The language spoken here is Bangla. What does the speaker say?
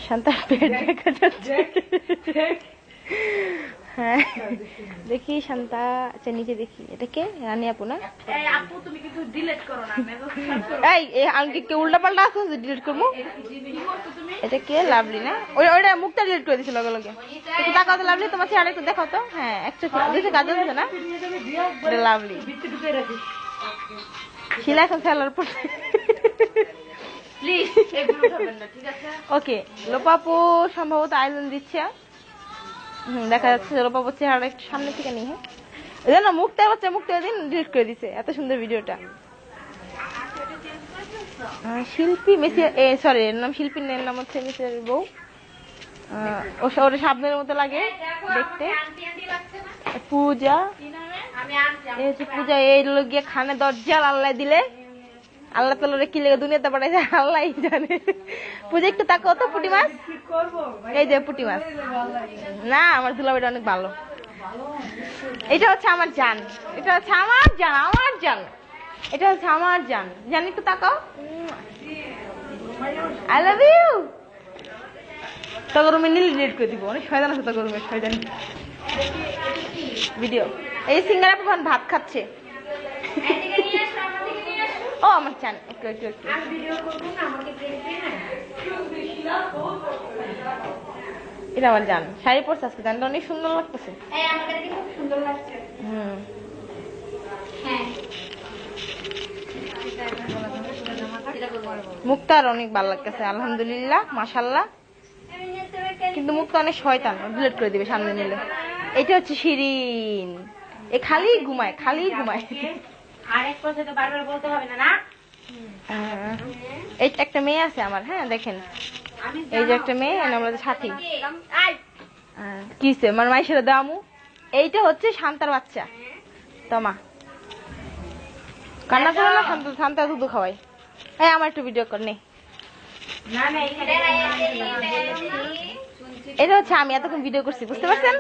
শান্তার পেট দেখা যাচ্ছে। হ্যাঁ দেখি শান্তা, আচ্ছা নিচে দেখি, এটা কে? রানী আপু না? আপু তুমি কিন্তু ডিলিট করো না, এই আমি কি উল্টা পাল্টা আছে ডিলিট করবো? এটা কে? লাভলি না? ওইটা মুখটা ডিলিট করে দিছিল লগে লগে। একটু তাকাও তো লাভলি, তোমার চেহারা একটু দেখাও তো। হ্যাঁ এক চোখে দুইটা কাজ হচ্ছে না। এটা লাভলি। শিলা এখন ফেলার পর প্লিজ এগুলো উঠাবেন না, ঠিক আছে? ওকে লোপাপু সম্ভবত আয়োজন দিচ্ছে। দেখা যাচ্ছে লোপাপুর চেহারা একটু সামনে থেকে নিয়ে। হ্যাঁ জানো মুখটা বাচ্চা, মুখটা দিন ডিলিট করে দিছে। এত সুন্দর ভিডিওটা। শিল্পী মেসি, সরি এর নাম শিল্পী, এর নাম হচ্ছে মেসির বউ। ওর সাবনের মতো লাগে দেখতে। পূজা, এই হচ্ছে পূজা। এই গিয়ে খানে দরজা আল্লাহ দিলে, আল্লাহ তাআলা কি লেগে দুনিয়াতে পাঠাইছে আল্লাহই জানে। পূজা একটু তাকাও তো, পুঁটি মাছ। এই যে পুঁটি মাছ। না আমার দুলাভাইটা অনেক ভালো। এটা হচ্ছে আমার জান, এটা হচ্ছে আমার জান, আমার জান, এটা হচ্ছে আমার জান। জান একটু তাকাও। I love you. তখন রুমে নীল ডিলিট করে দিব। অনেক শয়তান আছে তখন রুমে, শয়তান ভিডিও। এই সিঙ্গার আপু ভাত খাচ্ছে। ও আমার চান। ওকে ওকে ওকে। এটা আমার জান। শাড়ি পরছে আজকে, জানটা অনেক সুন্দর লাগতেছে। মুক্তার অনেক ভালো লাগতেছে আলহামদুলিল্লাহ মাশাআল্লাহ। কিন্তু মুক্তা অনেক শয়তান, ডিলিট করে দিবে সামনে নিলে। এটা হচ্ছে শিরিন, এ খালি ঘুমায়, খালি ঘুমায়। আরেক কথা তো বারবার বলতে হবে না, না? এই একটা মেয়ে আছে আমার, হ্যাঁ দেখেন এই যে একটা মেয়ে, আমাদের সাথী। কিসে আমার মাইশেরা দামু। এইটা হচ্ছে শান্তার বাচ্চা তোমা। কান্না করো না, শান্ত শান্তা দুধ খাওয়াই। এই আমার একটু ভিডিও কর নে। এটা হচ্ছে আমি এতক্ষণ ভিডিও করছি, বুঝতে পারছেন?